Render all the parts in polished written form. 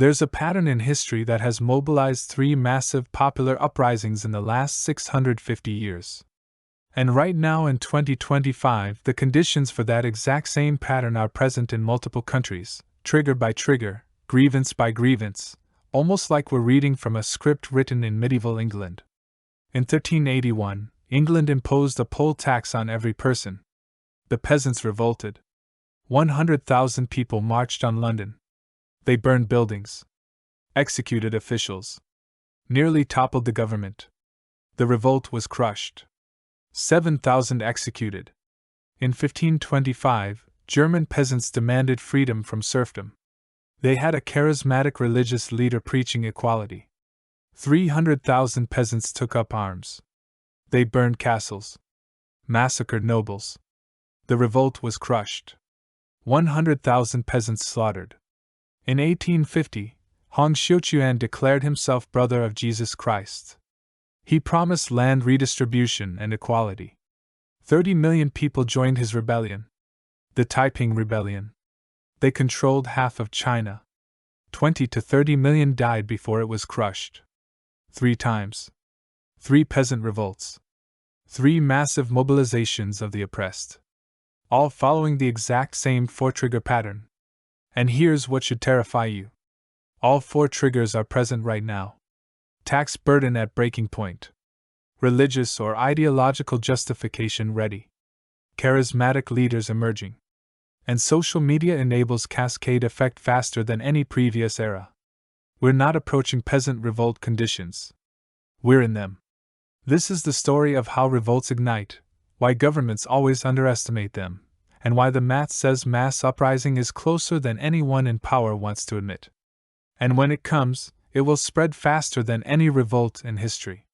There's a pattern in history that has mobilized three massive popular uprisings in the last 650 years. And right now in 2025, the conditions for that exact same pattern are present in multiple countries, trigger by trigger, grievance by grievance, almost like we're reading from a script written in medieval England. In 1381, England imposed a poll tax on every person. The peasants revolted. 100,000 people marched on London. They burned buildings, executed officials, nearly toppled the government. The revolt was crushed. 7,000 executed. In 1525, German peasants demanded freedom from serfdom. They had a charismatic religious leader preaching equality. 300,000 peasants took up arms. They burned castles, massacred nobles. The revolt was crushed. 100,000 peasants slaughtered. In 1850, Hong Xiuquan declared himself brother of Jesus Christ. He promised land redistribution and equality. 30 million people joined his rebellion, the Taiping Rebellion. They controlled half of China. 20 to 30 million died before it was crushed. 3 times. 3 peasant revolts. 3 massive mobilizations of the oppressed. All following the exact same 4-trigger pattern. And here's what should terrify you. All 4 triggers are present right now. Tax burden at breaking point. Religious or ideological justification ready. Charismatic leaders emerging. And social media enables cascade effect faster than any previous era. We're not approaching peasant revolt conditions. We're in them. This is the story of how revolts ignite, why governments always underestimate them, and why the math says mass uprising is closer than anyone in power wants to admit. And when it comes, it will spread faster than any revolt in history.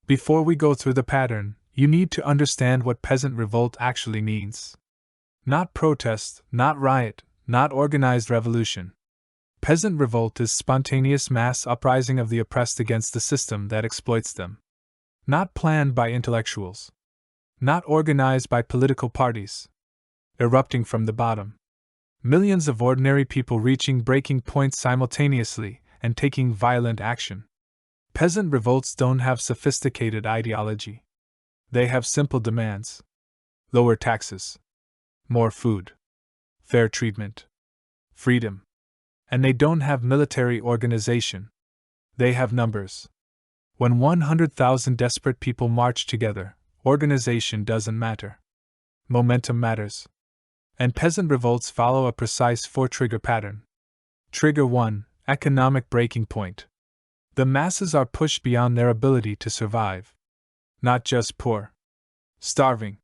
Before we go through the pattern, you need to understand what peasant revolt actually means. Not protest, not riot, not organized revolution. Peasant revolt is spontaneous mass uprising of the oppressed against the system that exploits them. Not planned by intellectuals. Not organized by political parties. Erupting from the bottom. Millions of ordinary people reaching breaking points simultaneously and taking violent action. Peasant revolts don't have sophisticated ideology. They have simple demands. Lower taxes. More food. Fair treatment. Freedom. And they don't have military organization. They have numbers. When 100,000 desperate people march together, organization doesn't matter. Momentum matters. And peasant revolts follow a precise 4-trigger pattern. Trigger 1, economic breaking point. The masses are pushed beyond their ability to survive. Not just poor. Starving.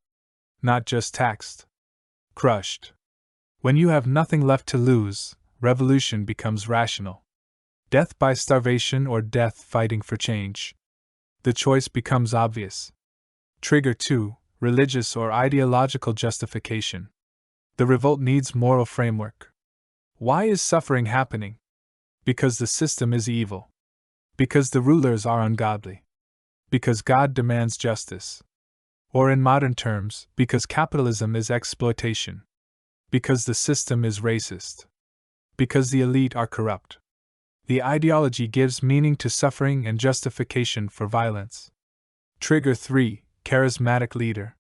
Not just taxed. Crushed. When you have nothing left to lose, revolution becomes rational. Death by starvation or death fighting for change. The choice becomes obvious. Trigger 2, religious or ideological justification. The revolt needs moral framework. Why is suffering happening? Because the system is evil. Because the rulers are ungodly. Because God demands justice. Or in modern terms, because capitalism is exploitation. Because the system is racist. Because the elite are corrupt. The ideology gives meaning to suffering and justification for violence. Trigger 3, charismatic leader.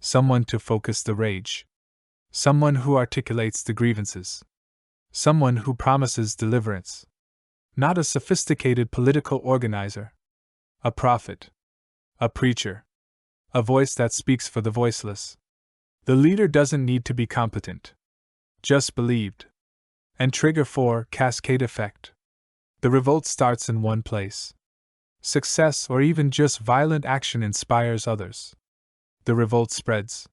Someone to focus the rage. Someone who articulates the grievances. Someone who promises deliverance. Not a sophisticated political organizer. A prophet. A preacher. A voice that speaks for the voiceless. The leader doesn't need to be competent. Just believed. And trigger 4, cascade effect. The revolt starts in one place. Success or even just violent action inspires others. The revolt spreads.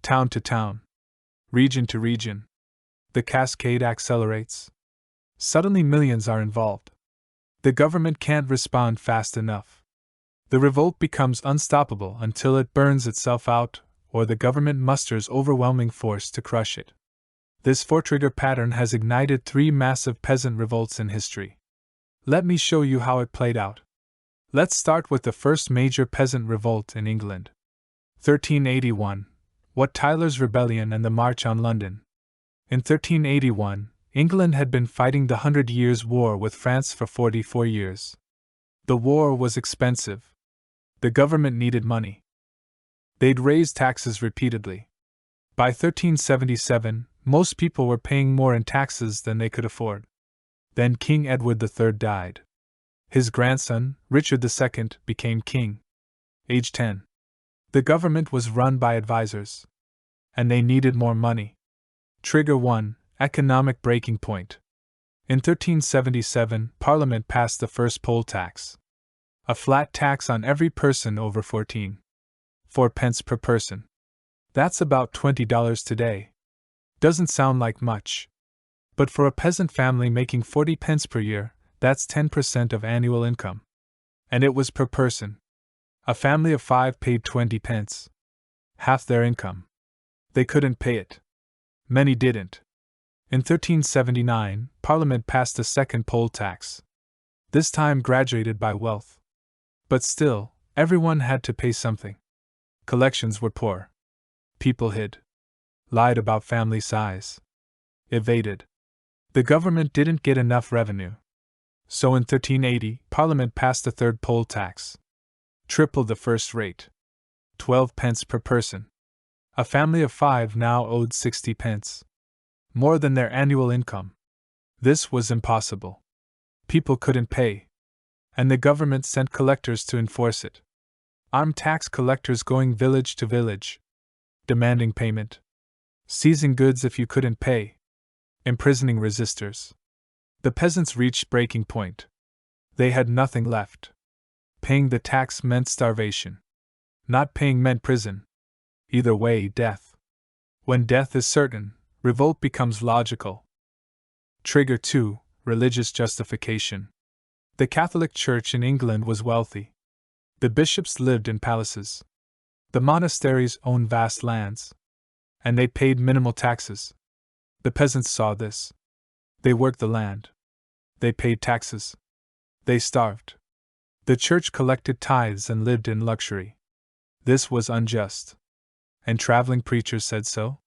Town to town. Region to region. The cascade accelerates. Suddenly millions are involved. The government can't respond fast enough. The revolt becomes unstoppable until it burns itself out, or the government musters overwhelming force to crush it. This 4-trigger pattern has ignited 3 massive peasant revolts in history. Let me show you how it played out. Let's start with the first major peasant revolt in England. 1381, Wat Tyler's Rebellion and the March on London. In 1381, England had been fighting the 100 Years' War with France for 44 years. The war was expensive. The government needed money. They'd raised taxes repeatedly. By 1377, most people were paying more in taxes than they could afford. Then King Edward III died. His grandson, Richard II, became king. Age 10. The government was run by advisors. And they needed more money. Trigger 1. Economic breaking point. In 1377, Parliament passed the first poll tax. A flat tax on every person over 14. 4 pence per person. That's about $20 today. Doesn't sound like much. But for a peasant family making 40 pence per year, that's 10% of annual income. And it was per person. A family of 5 paid 20 pence. Half their income. They couldn't pay it. Many didn't. In 1379, Parliament passed a second poll tax. This time graduated by wealth. But still, everyone had to pay something. Collections were poor. People hid. Lied about family size. Evaded. The government didn't get enough revenue. So in 1380, Parliament passed a third poll tax. Tripled the first rate. 12 pence per person. A family of 5 now owed 60 pence. More than their annual income. This was impossible. People couldn't pay. And the government sent collectors to enforce it. Armed tax collectors going village to village. Demanding payment. Seizing goods if you couldn't pay. Imprisoning resistors. The peasants reached breaking point. They had nothing left. Paying the tax meant starvation. Not paying meant prison. Either way, death. When death is certain, revolt becomes logical. Trigger 2. Religious justification. The Catholic Church in England was wealthy. The bishops lived in palaces. The monasteries owned vast lands. And they paid minimal taxes. The peasants saw this. They worked the land. They paid taxes. They starved. The church collected tithes and lived in luxury. This was unjust. And traveling preachers said so?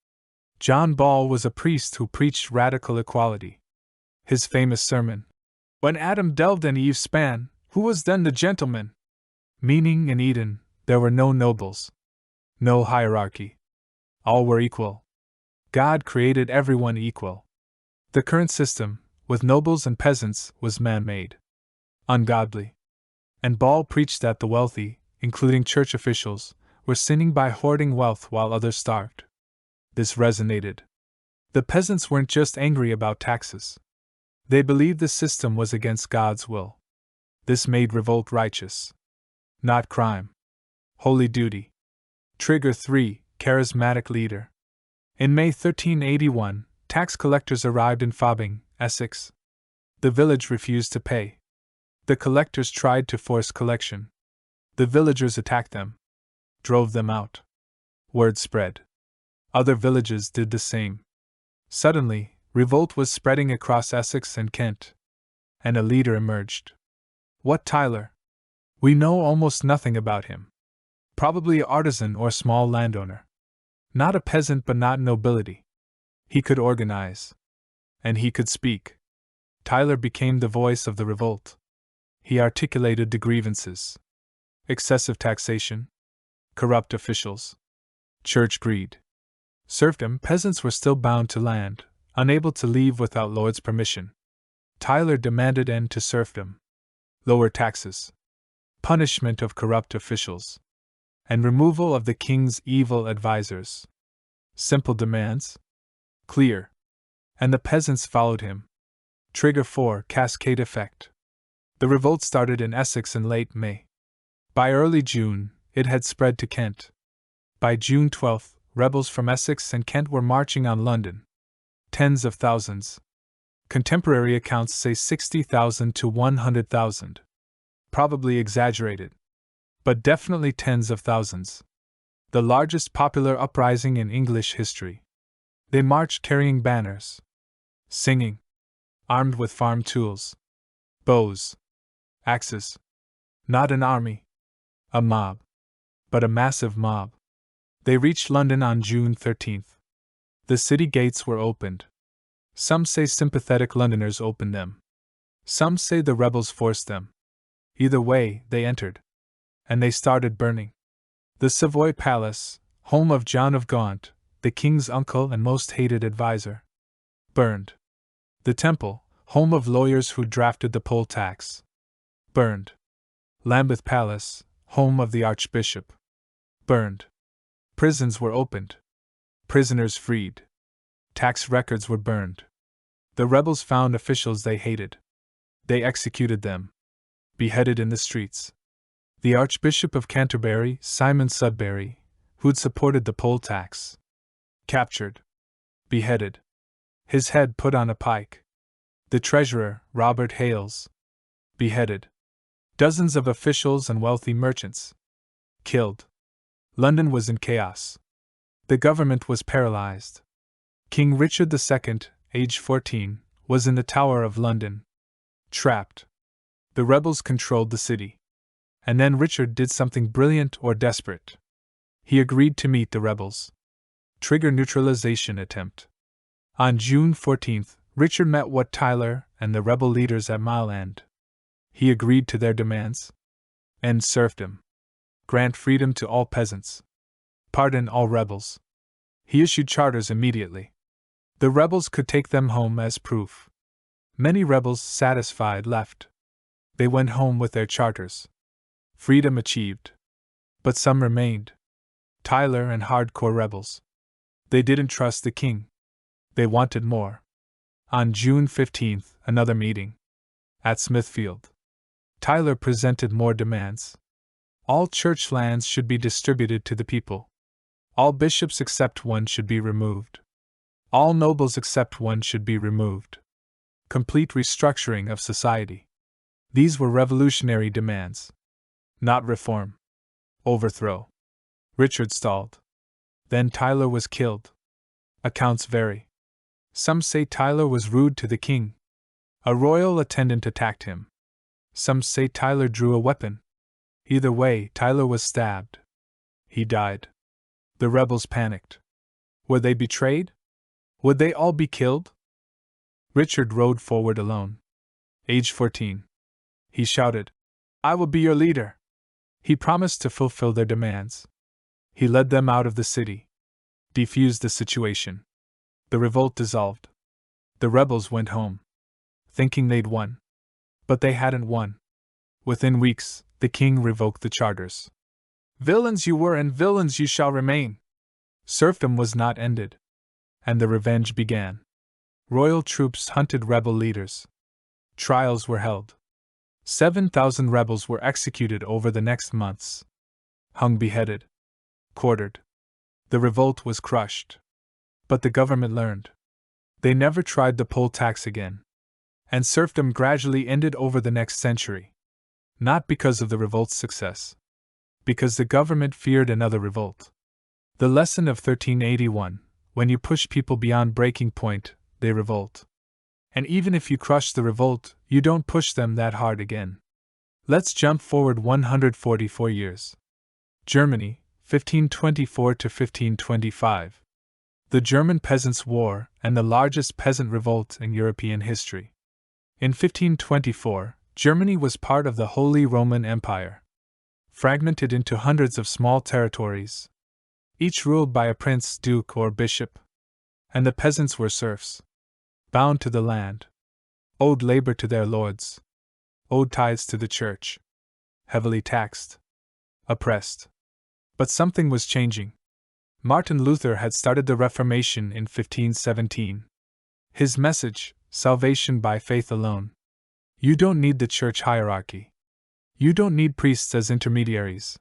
John Ball was a priest who preached radical equality. His famous sermon, "When Adam delved and Eve span, who was then the gentleman?" Meaning in Eden, there were no nobles. No hierarchy. All were equal. God created everyone equal. The current system, with nobles and peasants, was man-made. Ungodly. And Ball preached that the wealthy, including church officials, were sinning by hoarding wealth while others starved. This resonated. The peasants weren't just angry about taxes. They believed the system was against God's will. This made revolt righteous. Not crime. Holy duty. Trigger 3. Charismatic leader. In May 1381, tax collectors arrived in Fobbing, Essex. The village refused to pay. The collectors tried to force collection. The villagers attacked them. Drove them out. Word spread. Other villages did the same. Suddenly, revolt was spreading across Essex and Kent. And a leader emerged. Wat Tyler. We know almost nothing about him. Probably an artisan or small landowner. Not a peasant but not nobility. He could organize. And he could speak. Tyler became the voice of the revolt. He articulated the grievances. Excessive taxation. Corrupt officials. Church greed. Serfdom. Peasants were still bound to land, unable to leave without lord's permission. Tyler demanded end to serfdom. Lower taxes. Punishment of corrupt officials. And removal of the king's evil advisors. Simple demands. Clear. And the peasants followed him. Trigger 4. Cascade effect. The revolt started in Essex in late May. By early June, it had spread to Kent. By June 12, rebels from Essex and Kent were marching on London. Tens of thousands. Contemporary accounts say 60,000 to 100,000. Probably exaggerated. But definitely tens of thousands. The largest popular uprising in English history. They marched carrying banners. Singing. Armed with farm tools. Bows. Axes. Not an army. A mob. But a massive mob. They reached London on June 13th. The city gates were opened. Some say sympathetic Londoners opened them. Some say the rebels forced them. Either way, they entered. And they started burning. The Savoy Palace, home of John of Gaunt, the king's uncle and most hated advisor, burned. The Temple, home of lawyers who drafted the poll tax, burned. Lambeth Palace, home of the Archbishop, burned. Prisons were opened. Prisoners freed. Tax records were burned. The rebels found officials they hated. They executed them. Beheaded in the streets. The Archbishop of Canterbury, Simon Sudbury, who'd supported the poll tax, captured. Beheaded. His head put on a pike. The treasurer, Robert Hales, beheaded. Dozens of officials and wealthy merchants killed. London was in chaos. The government was paralyzed. King Richard II, aged 14, was in the Tower of London, trapped. The rebels controlled the city. And then Richard did something brilliant or desperate. He agreed to meet the rebels. Trigger neutralization attempt. On June 14th, Richard met Wat Tyler and the rebel leaders at Mile End. He agreed to their demands. End serfdom. Grant freedom to all peasants. Pardon all rebels. He issued charters immediately. The rebels could take them home as proof. Many rebels, satisfied, left. They went home with their charters. Freedom achieved. But some remained. Tyler and hardcore rebels. They didn't trust the king. They wanted more. On June 15th, another meeting. At Smithfield. Tyler presented more demands. All church lands should be distributed to the people. All bishops except one should be removed. All nobles except one should be removed. Complete restructuring of society. These were revolutionary demands. Not reform. Overthrow. Richard stalled. Then Tyler was killed. Accounts vary. Some say Tyler was rude to the king. A royal attendant attacked him. Some say Tyler drew a weapon. Either way, Tyler was stabbed. He died. The rebels panicked. Were they betrayed? Would they all be killed? Richard rode forward alone. Age 14. He shouted, "I will be your leader." He promised to fulfill their demands. He led them out of the city. Defused the situation. The revolt dissolved. The rebels went home, thinking they'd won. But they hadn't won. Within weeks, the king revoked the charters. Villains you were and villains you shall remain. Serfdom was not ended. And the revenge began. Royal troops hunted rebel leaders. Trials were held. 7,000 rebels were executed over the next months. Hung, beheaded. Quartered. The revolt was crushed. But the government learned. They never tried the poll tax again. And serfdom gradually ended over the next century. Not because of the revolt's success. Because the government feared another revolt. The lesson of 1381, when you push people beyond breaking point, they revolt. And even if you crush the revolt, you don't push them that hard again. Let's jump forward 144 years. Germany, 1524 to 1525. The German Peasants War and the largest peasant revolt in European history. In 1524, Germany was part of the Holy Roman Empire, fragmented into hundreds of small territories, each ruled by a prince, duke, or bishop. And the peasants were serfs, bound to the land, owed labor to their lords, owed tithes to the church, heavily taxed, oppressed. But something was changing. Martin Luther had started the Reformation in 1517. His message, salvation by faith alone. You don't need the church hierarchy. You don't need priests as intermediaries.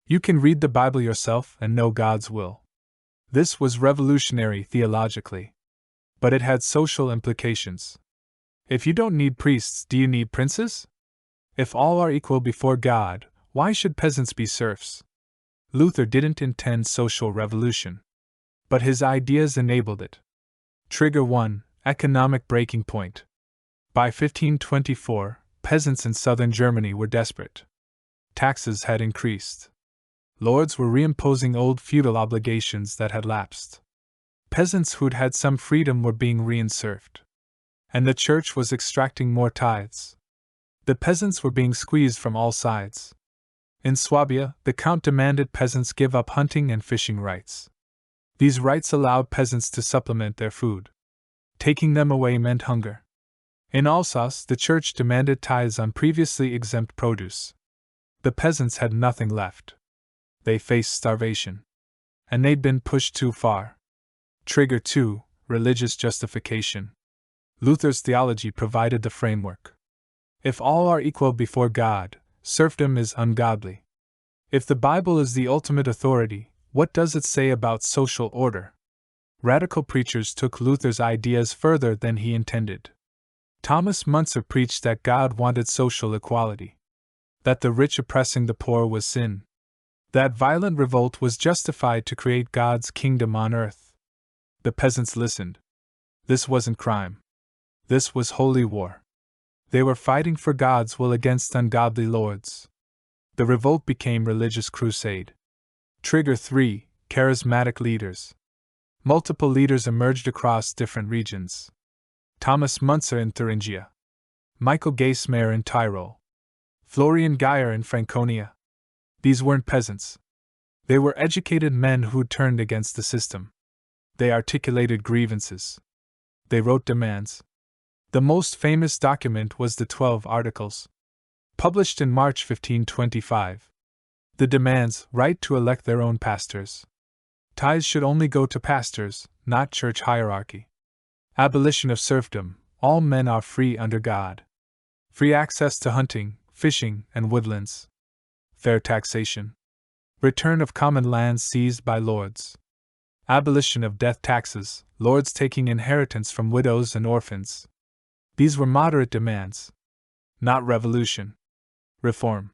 You can read the Bible yourself and know God's will. This was revolutionary theologically. But it had social implications. If you don't need priests, do you need princes? If all are equal before God, why should peasants be serfs? Luther didn't intend social revolution. But his ideas enabled it. Trigger 1. Economic breaking point. By 1524, peasants in southern Germany were desperate. Taxes had increased. Lords were reimposing old feudal obligations that had lapsed. peasants who'd had some freedom were being reinserved. And the church was extracting more tithes. The peasants were being squeezed from all sides. In Swabia, the count demanded peasants give up hunting and fishing rights. These rights allowed peasants to supplement their food. Taking them away meant hunger. In Alsace, the church demanded tithes on previously exempt produce. The peasants had nothing left. They faced starvation. And they'd been pushed too far. Trigger 2. Religious justification. Luther's theology provided the framework. If all are equal before God, serfdom is ungodly. If the Bible is the ultimate authority, what does it say about social order? Radical preachers took Luther's ideas further than he intended. Thomas Müntzer preached that God wanted social equality. That the rich oppressing the poor was sin. That violent revolt was justified to create God's kingdom on earth. The peasants listened. This wasn't crime. This was holy war. They were fighting for God's will against ungodly lords. The revolt became religious crusade. Trigger 3. Charismatic leaders. Multiple leaders emerged across different regions. Thomas Müntzer in Thuringia. Michael Geismar in Tyrol. Florian Geyer in Franconia. These weren't peasants. They were educated men who'd turned against the system. They articulated grievances. They wrote demands. The most famous document was the 12 Articles. Published in March 1525. The demands: right to elect their own pastors. Tithes should only go to pastors, not church hierarchy. Abolition of serfdom: all men are free under God. Free access to hunting, fishing, and woodlands. Fair taxation. Return of common lands seized by lords. Abolition of death taxes, lords taking inheritance from widows and orphans. These were moderate demands. Not revolution. Reform.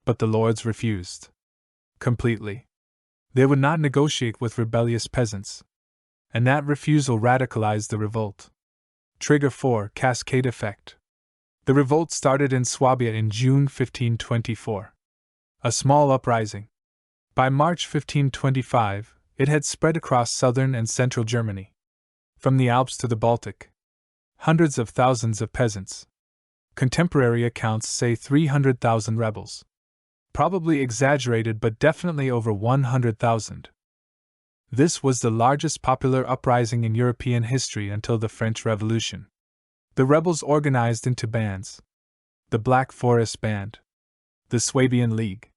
But the lords refused. Completely. They would not negotiate with rebellious peasants. And that refusal radicalized the revolt. Trigger 4. Cascade effect. The revolt started in Swabia in June 1524. A small uprising. By March 1525, it had spread across southern and central Germany. From the Alps to the Baltic. Hundreds of thousands of peasants. Contemporary accounts say 300,000 rebels. Probably exaggerated, but definitely over 100,000. This was the largest popular uprising in European history until the French Revolution. The rebels organized into bands. The Black Forest Band. The Swabian League.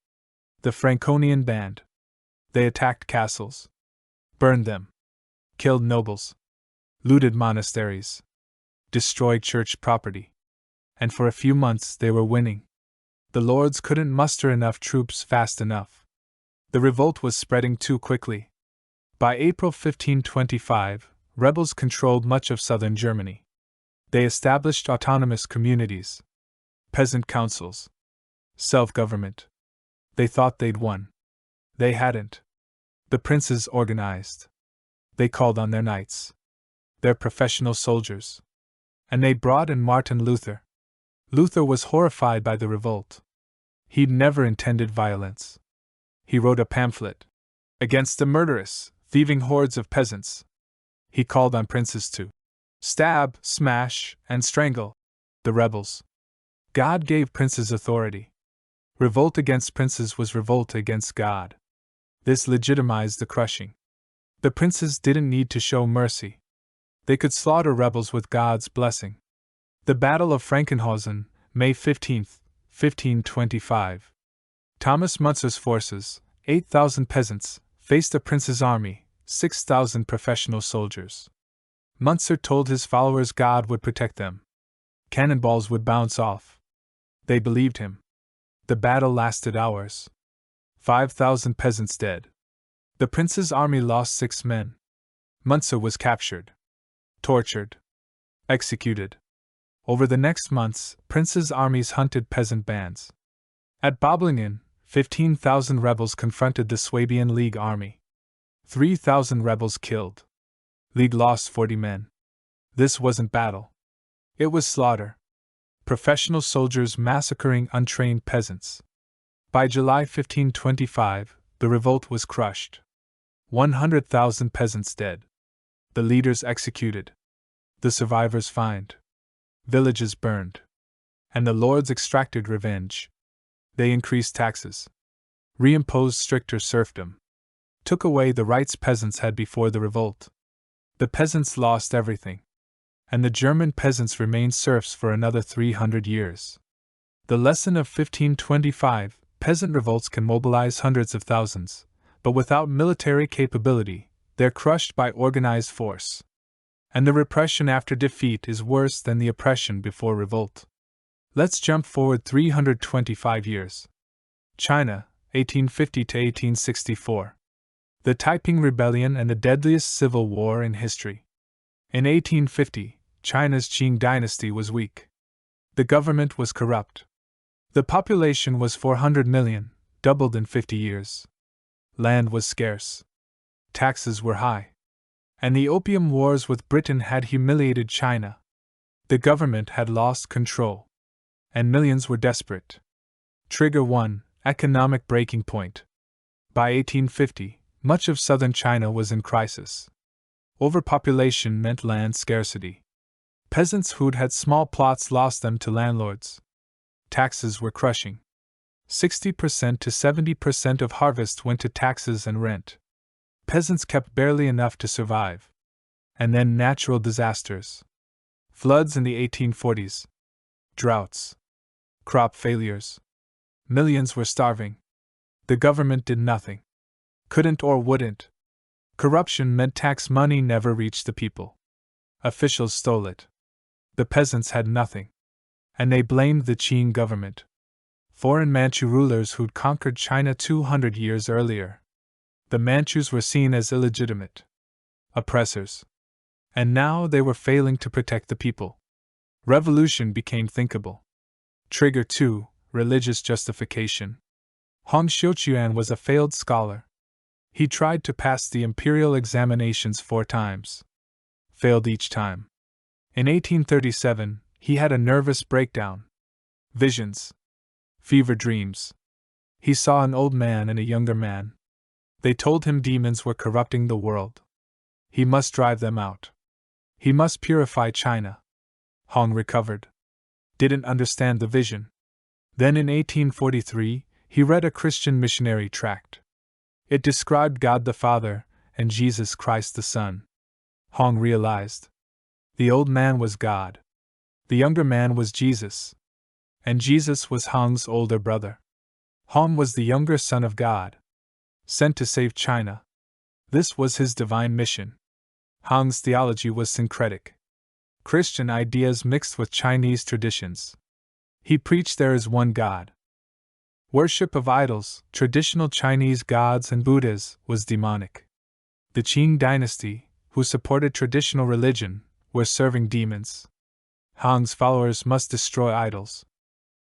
The Franconian Band. They attacked castles. Burned them. Killed nobles. Looted monasteries. Destroyed church property. And for a few months they were winning. The lords couldn't muster enough troops fast enough. The revolt was spreading too quickly. By April 1525, rebels controlled much of southern Germany. They established autonomous communities, peasant councils, self-government. They thought they'd won. They hadn't. The princes organized. They called on their knights, their professional soldiers. And they brought in Martin Luther. Luther was horrified by the revolt. He'd never intended violence. He wrote a pamphlet against the murderous, thieving hordes of peasants. He called on princes to stab, smash, and strangle the rebels. God gave princes authority. Revolt against princes was revolt against God. This legitimized the crushing. The princes didn't need to show mercy. They could slaughter rebels with God's blessing. The Battle of Frankenhausen, May 15, 1525. Thomas Müntzer's forces, 8,000 peasants, faced a prince's army, 6,000 professional soldiers. Müntzer told his followers God would protect them. Cannonballs would bounce off. They believed him. The battle lasted hours. 5,000 peasants dead. The prince's army lost 6 men. Müntzer was captured, tortured, executed. Over the next months, princes' armies hunted peasant bands. At Böblingen, 15,000 rebels confronted the Swabian League army. 3,000 rebels killed. League lost 40 men. This wasn't battle. It was slaughter. Professional soldiers massacring untrained peasants. By July 1525, the revolt was crushed. 100,000 peasants dead. The leaders executed. The survivors fined. Villages burned. And the lords extracted revenge. They increased taxes. Reimposed stricter serfdom. Took away the rights peasants had before the revolt. The peasants lost everything. And the German peasants remained serfs for another 300 years. The lesson of 1525: peasant revolts can mobilize hundreds of thousands, but without military capability, they're crushed by organized force. And the repression after defeat is worse than the oppression before revolt. Let's jump forward 325 years. China, 1850 to 1864. The Taiping Rebellion and the deadliest civil war in history. In 1850, China's Qing dynasty was weak. The government was corrupt. The population was 400 million, doubled in 50 years. Land was scarce. Taxes were high. And the Opium Wars with Britain had humiliated China. The government had lost control. And millions were desperate. Trigger 1: Economic breaking point. By 1850, much of southern China was in crisis. Overpopulation meant land scarcity. Peasants who'd had small plots lost them to landlords. Taxes were crushing. 60% to 70% of harvest went to taxes and rent. Peasants kept barely enough to survive. And then natural disasters. Floods in the 1840s. Droughts. Crop failures. Millions were starving. The government did nothing. Couldn't or wouldn't. Corruption meant tax money never reached the people. Officials stole it. The peasants had nothing. And they blamed the Qing government. Foreign Manchu rulers who'd conquered China 200 years earlier. The Manchus were seen as illegitimate oppressors. And now they were failing to protect the people. Revolution became thinkable. Trigger 2: Religious justification. Hong Xiuquan was a failed scholar. He tried to pass the imperial examinations 4 times. Failed each time. In 1837, he had a nervous breakdown. Visions. Fever dreams. He saw an old man and a younger man. They told him demons were corrupting the world. He must drive them out. He must purify China. Hong recovered. Didn't understand the vision. Then in 1843, he read a Christian missionary tract. It described God the Father and Jesus Christ the Son. Hong realized. The old man was God. The younger man was Jesus. And Jesus was Hong's older brother. Hong was the younger son of God, sent to save China. This was his divine mission. Hong's theology was syncretic. Christian ideas mixed with Chinese traditions. He preached there is one God. Worship of idols, traditional Chinese gods and Buddhas, was demonic. The Qing dynasty, who supported traditional religion, were serving demons. Hong's followers must destroy idols.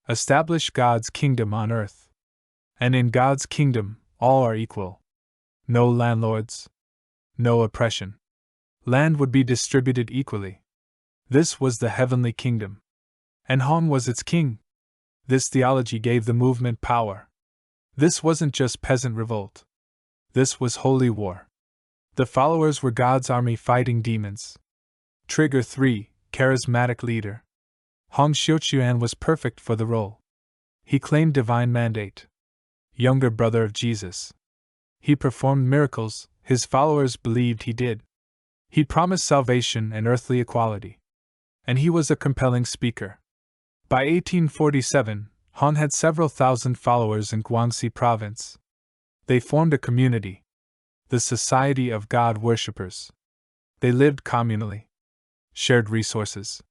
Establish God's kingdom on earth. And in God's kingdom, all are equal. No landlords. No oppression. Land would be distributed equally. This was the heavenly kingdom. And Hong was its king. This theology gave the movement power. This wasn't just peasant revolt. This was holy war. The followers were God's army fighting demons. Trigger 3: Charismatic leader. Hong Xiuquan was perfect for the role. He claimed divine mandate. Younger brother of Jesus. He performed miracles, his followers believed he did. He promised salvation and earthly equality. And he was a compelling speaker. By 1847, Hong had several thousand followers in Guangxi province. They formed a community. The Society of God Worshippers. They lived communally. Shared resources.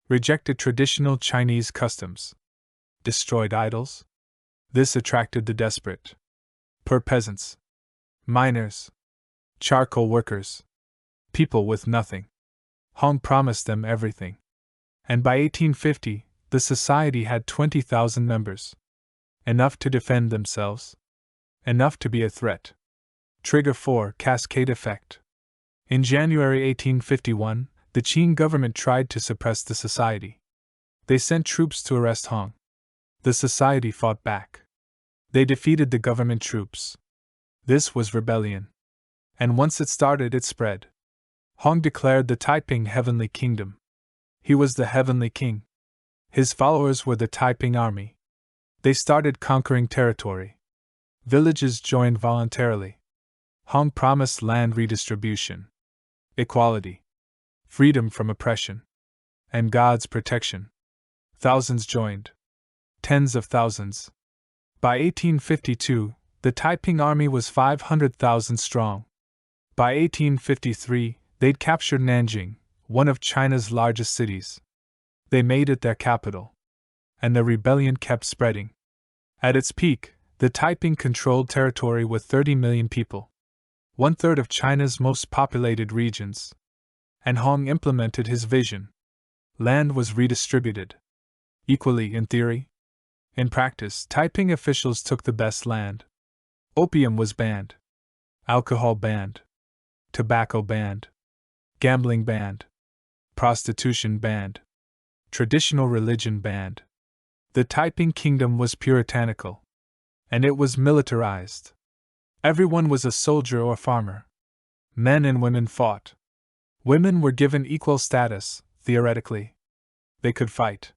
Rejected traditional Chinese customs. Destroyed idols. This attracted the desperate. Poor peasants. Miners. Charcoal workers. People with nothing. Hong promised them everything. And by 1850, the society had 20,000 members. Enough to defend themselves. Enough to be a threat. Trigger 4: Cascade effect. In January 1851, the Qing government tried to suppress the society. They sent troops to arrest Hong. The society fought back. They defeated the government troops. This was rebellion. And once it started, it spread. Hong declared the Taiping Heavenly Kingdom. He was the Heavenly King. His followers were the Taiping Army. They started conquering territory. Villages joined voluntarily. Hong promised land redistribution, equality, freedom from oppression, and God's protection. Thousands joined. Tens of thousands. By 1852, the Taiping Army was 500,000 strong. By 1853, they'd captured Nanjing, one of China's largest cities. They made it their capital. And the rebellion kept spreading. At its peak, the Taiping controlled territory with 30 million people, 1/3 of China's most populated regions. And Hong implemented his vision. Land was redistributed. Equally in theory. In practice, Taiping officials took the best land. Opium was banned. Alcohol banned. Tobacco banned. Gambling banned. Prostitution banned. Traditional religion banned. The Taiping Kingdom was puritanical. And it was militarized. Everyone was a soldier or farmer. Men and women fought. Women were given equal status, theoretically. They could fight,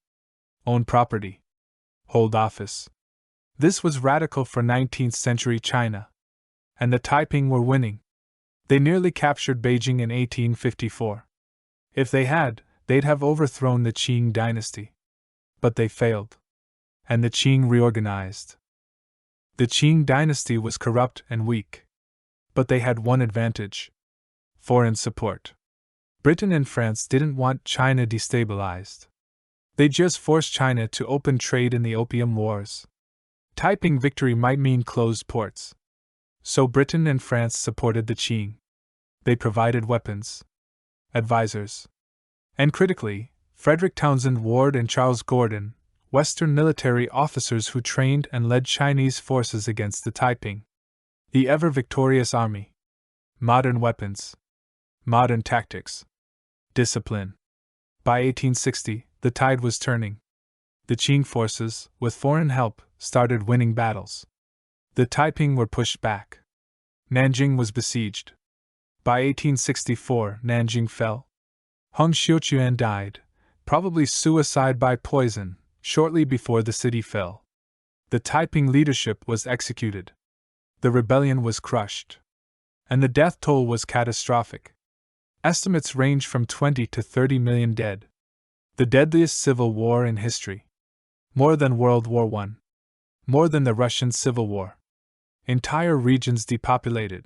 own property, hold office. This was radical for 19th century China. And the Taiping were winning. They nearly captured Beijing in 1854. If they had, they'd have overthrown the Qing dynasty. But they failed. And the Qing reorganized. The Qing dynasty was corrupt and weak. But they had one advantage: foreign support. Britain and France didn't want China destabilized. They just forced China to open trade in the Opium Wars. Taiping victory might mean closed ports. So Britain and France supported the Qing. They provided weapons, advisors, and critically, Frederick Townsend Ward and Charles Gordon, Western military officers who trained and led Chinese forces against the Taiping. The ever-victorious army. Modern weapons. Modern tactics. Discipline. By 1860, the tide was turning. The Qing forces, with foreign help, started winning battles. The Taiping were pushed back. Nanjing was besieged. By 1864, Nanjing fell. Hung Xiuquan died, probably suicide by poison, shortly before the city fell. The Taiping leadership was executed. The rebellion was crushed. And the death toll was catastrophic. Estimates range from 20 to 30 million dead. The deadliest civil war in history. More than World War I. More than the Russian Civil War. Entire regions depopulated.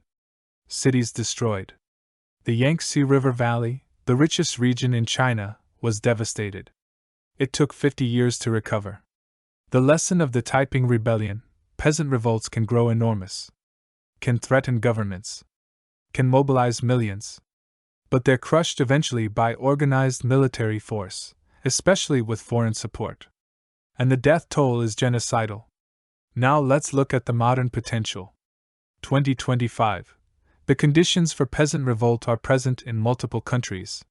Cities destroyed. The Yangtze River Valley, the richest region in China, was devastated. It took 50 years to recover. The lesson of the Taiping Rebellion: peasant revolts can grow enormous, can threaten governments, can mobilize millions. But they're crushed eventually by organized military force, especially with foreign support. And the death toll is genocidal. Now let's look at the modern potential. 2025. The conditions for peasant revolt are present in multiple countries.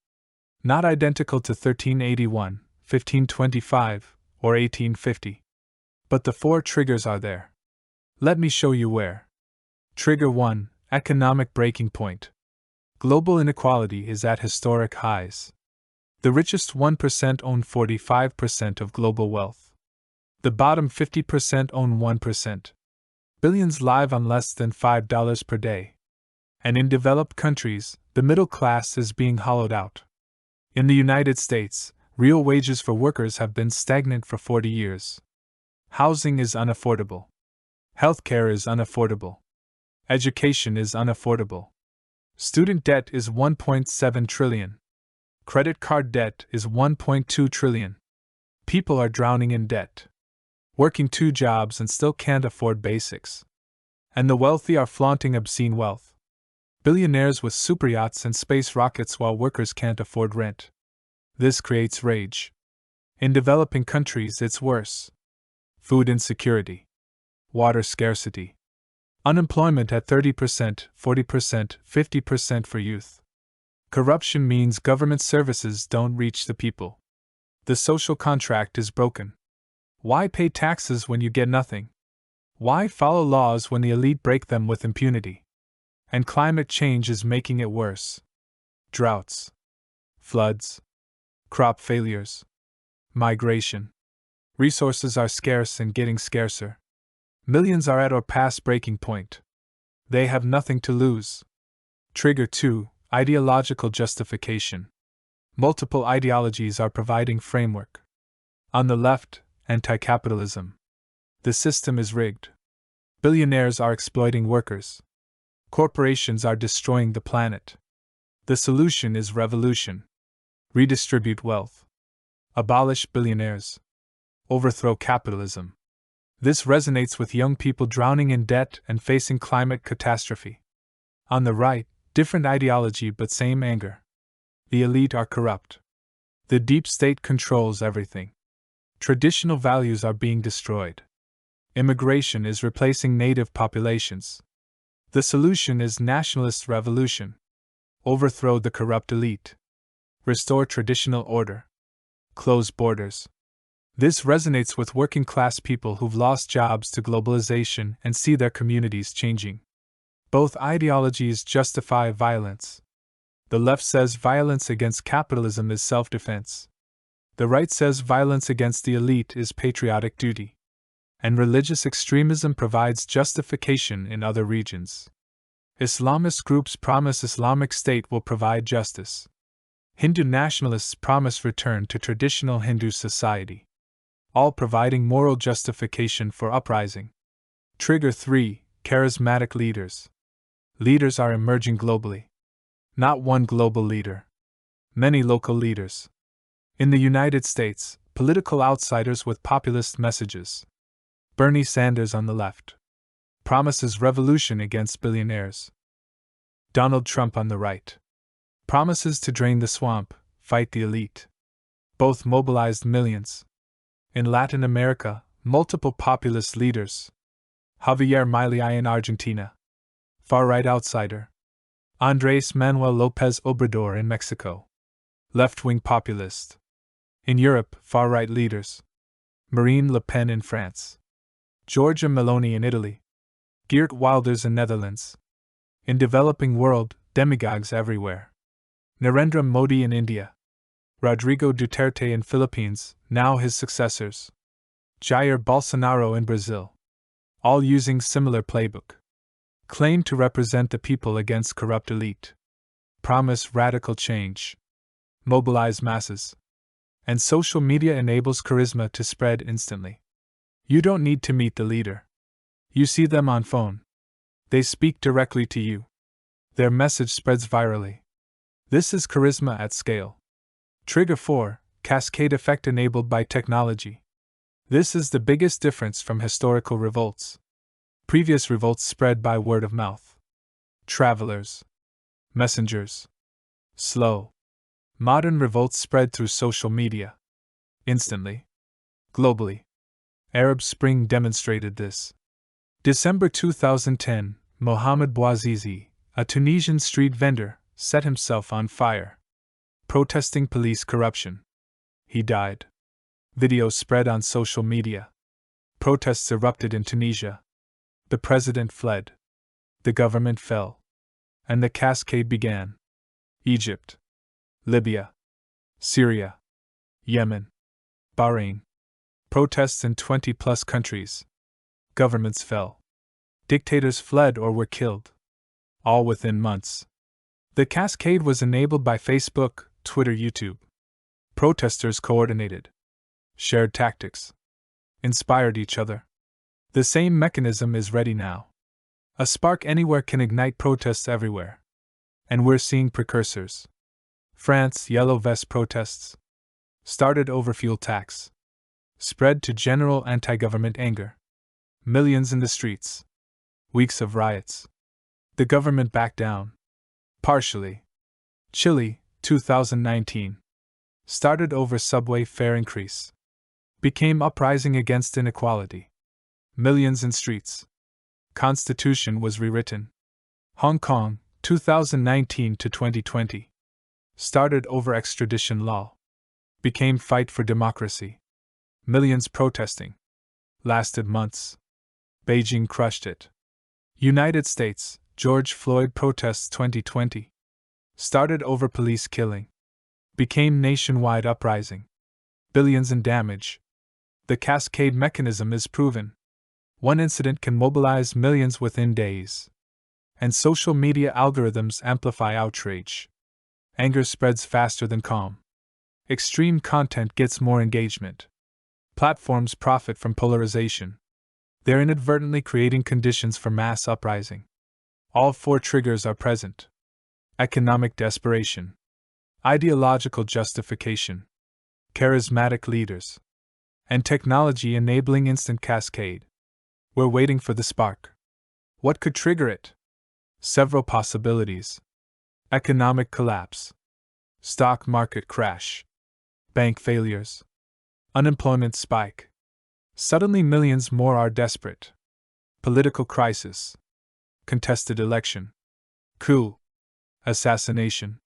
Not identical to 1381, 1525, or 1850. But the 4 triggers are there. Let me show you where. Trigger 1: Economic breaking point. Global inequality is at historic highs. The richest 1% own 45% of global wealth. The bottom 50% own 1%. Billions live on less than $5 per day. And in developed countries, the middle class is being hollowed out. In the United States, real wages for workers have been stagnant for 40 years. Housing is unaffordable. Healthcare is unaffordable. Education is unaffordable. Student debt is $1.7 trillion. Credit card debt is $1.2 trillion. People are drowning in debt. Working 2 jobs and still can't afford basics. And the wealthy are flaunting obscene wealth. Billionaires with superyachts and space rockets while workers can't afford rent. This creates rage. In developing countries, it's worse. Food insecurity. Water scarcity. Unemployment at 30%, 40%, 50% for youth. Corruption means government services don't reach the people. The social contract is broken. Why pay taxes when you get nothing? Why follow laws when the elite break them with impunity? And climate change is making it worse. droughts, floods, crop failures, migration. Resources are scarce and getting scarcer. Millions are at or past breaking point. They have nothing to lose. Trigger 2. Ideological justification. Multiple ideologies are providing framework. On the left, anti-capitalism. The system is rigged. Billionaires are exploiting workers. Corporations are destroying the planet. The solution is revolution. Redistribute wealth. Abolish billionaires. Overthrow capitalism. This resonates with young people drowning in debt and facing climate catastrophe. On the right, different ideology but same anger. The elite are corrupt. The deep state controls everything. Traditional values are being destroyed. Immigration is replacing native populations. The solution is nationalist revolution. Overthrow the corrupt elite. Restore traditional order. Close borders. This resonates with working class people who've lost jobs to globalization and see their communities changing. Both ideologies justify violence. The left says violence against capitalism is self-defense. The right says violence against the elite is patriotic duty. And religious extremism provides justification in other regions. Islamist groups promise Islamic State will provide justice. Hindu nationalists promise return to traditional Hindu society. All providing moral justification for uprising. Trigger 3. Charismatic leaders. Leaders are emerging globally. Not one global leader. Many local leaders. In the United States, political outsiders with populist messages. Bernie Sanders on the left. Promises revolution against billionaires. Donald Trump on the right. Promises to drain the swamp, fight the elite. Both mobilized millions. In Latin America, multiple populist leaders. Javier Milei in Argentina. Far-right outsider. Andrés Manuel López Obrador in Mexico. Left-wing populist. In Europe, far-right leaders. Marine Le Pen in France. Giorgia Meloni in Italy. Geert Wilders in Netherlands. In developing world, demagogues everywhere. Narendra Modi in India. Rodrigo Duterte in Philippines, now his successors. Jair Bolsonaro in Brazil. All using similar playbook. Claim to represent the people against corrupt elite. Promise radical change. Mobilize masses. And social media enables charisma to spread instantly. You don't need to meet the leader. You see them on phone. They speak directly to you. Their message spreads virally. This is charisma at scale. Trigger 4. Cascade effect enabled by technology. This is the biggest difference from historical revolts. Previous revolts spread by word of mouth. Travelers. Messengers. Slow. Modern revolts spread through social media. Instantly. Globally. Arab Spring demonstrated this. December 2010, Mohamed Bouazizi, a Tunisian street vendor, set himself on fire. Protesting police corruption. He died. Video spread on social media. Protests erupted in Tunisia. The president fled. The government fell. And the cascade began. Egypt. Libya. Syria. Yemen. Bahrain. Protests in 20-plus countries. Governments fell. Dictators fled or were killed. All within months. The cascade was enabled by Facebook, Twitter, YouTube. Protesters coordinated. Shared tactics. Inspired each other. The same mechanism is ready now. A spark anywhere can ignite protests everywhere. And we're seeing precursors. France, Yellow Vest protests. Started over fuel tax. Spread to general anti-government anger. Millions in the streets. Weeks of riots. The government backed down. Partially. Chile, 2019. Started over subway fare increase. Became uprising against inequality. Millions in streets. Constitution was rewritten. Hong Kong, 2019 to 2020. Started over extradition law. Became fight for democracy. Millions protesting. Lasted months. Beijing crushed it. United States, George Floyd protests 2020. Started over police killing. Became nationwide uprising. Billions in damage. The cascade mechanism is proven. One incident can mobilize millions within days. And social media algorithms amplify outrage. Anger spreads faster than calm. Extreme content gets more engagement. Platforms profit from polarization. They're inadvertently creating conditions for mass uprising. All four triggers are present: economic desperation, ideological justification, charismatic leaders, and technology enabling instant cascade. We're waiting for the spark. What could trigger it? Several possibilities: economic collapse, stock market crash, bank failures, unemployment spike. Suddenly millions more are desperate. Political crisis, contested election, coup, assassination,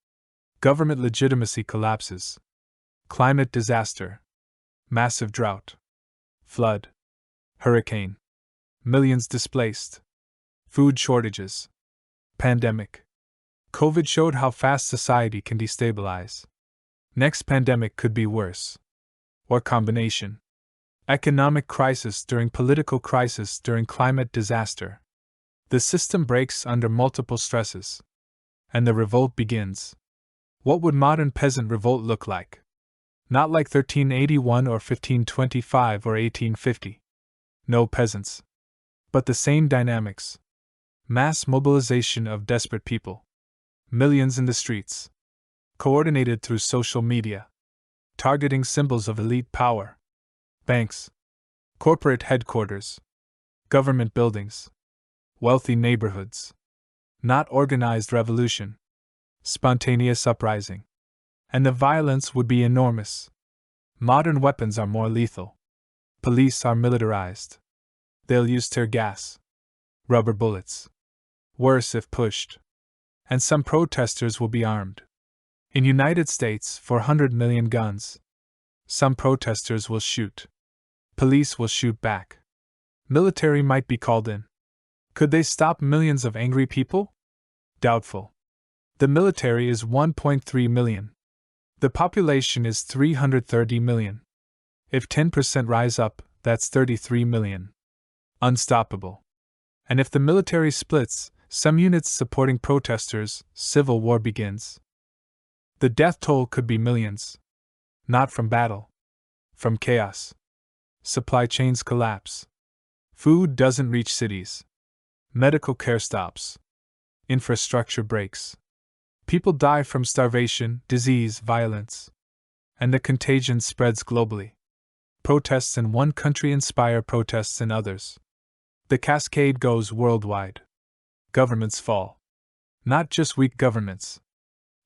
government legitimacy collapses, climate disaster, massive drought, flood, hurricane, millions displaced, food shortages, pandemic. COVID showed how fast society can destabilize. Next pandemic could be worse. Or combination. Economic crisis during political crisis during climate disaster. The system breaks under multiple stresses. And the revolt begins. What would modern peasant revolt look like? Not like 1381 or 1525 or 1850. No peasants. But the same dynamics. Mass mobilization of desperate people. Millions in the streets. Coordinated through social media. Targeting symbols of elite power. Banks. Corporate headquarters. Government buildings. Wealthy neighborhoods. Not organized revolution. Spontaneous uprising. And the violence would be enormous. Modern weapons are more lethal. Police are militarized. They'll use tear gas. Rubber bullets. Worse if pushed. And some protesters will be armed. In United States, 400 million guns. Some protesters will shoot. Police will shoot back. Military might be called in. Could they stop millions of angry people? Doubtful. The military is 1.3 million. The population is 330 million. If 10% rise up, that's 33 million. Unstoppable. And if the military splits, some units supporting protesters, civil war begins. The death toll could be millions. Not from battle. From chaos. Supply chains collapse. Food doesn't reach cities. Medical care stops. Infrastructure breaks. People die from starvation, disease, violence. And the contagion spreads globally. Protests in one country inspire protests in others. The cascade goes worldwide. Governments fall. Not just weak governments.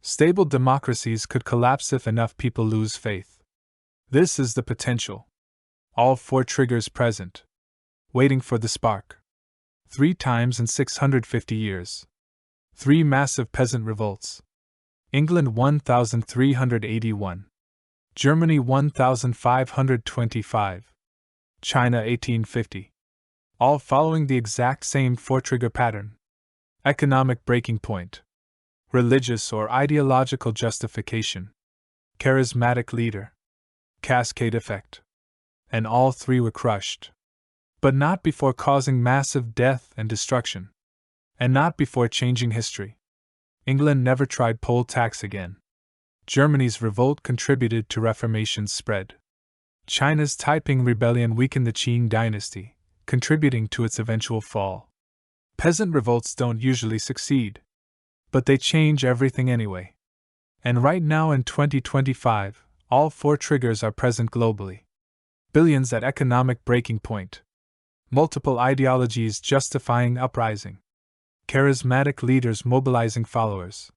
Stable democracies could collapse if enough people lose faith. This is the potential. All four triggers present. Waiting for the spark. 3 times in 650 years. 3 massive peasant revolts. England 1381. Germany 1525. China 1850. All following the exact same 4-trigger pattern. Economic breaking point. Religious or ideological justification. Charismatic leader. Cascade effect. And all 3 were crushed. But not before causing massive death and destruction. And not before changing history. England never tried poll tax again. Germany's revolt contributed to Reformation's spread. China's Taiping Rebellion weakened the Qing dynasty, contributing to its eventual fall. Peasant revolts don't usually succeed. But they change everything anyway. And right now in 2025, all 4 triggers are present globally. Billions at economic breaking point. Multiple ideologies justifying uprising. Charismatic leaders mobilizing followers.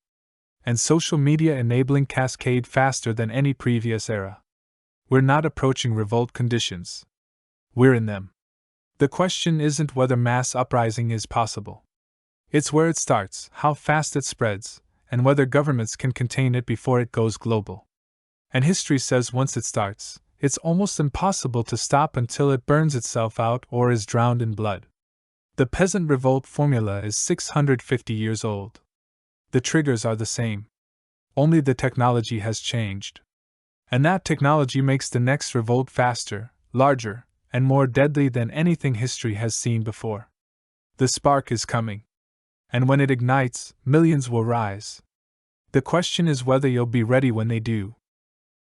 And social media enabling cascade faster than any previous era. We're not approaching revolt conditions. We're in them. The question isn't whether mass uprising is possible. It's where it starts, how fast it spreads, and whether governments can contain it before it goes global. And history says once it starts, it's almost impossible to stop until it burns itself out or is drowned in blood. The peasant revolt formula is 650 years old. The triggers are the same. only the technology has changed. And that technology makes the next revolt faster, larger, and more deadly than anything history has seen before. The spark is coming. And when it ignites, millions will rise. The question is whether you'll be ready when they do.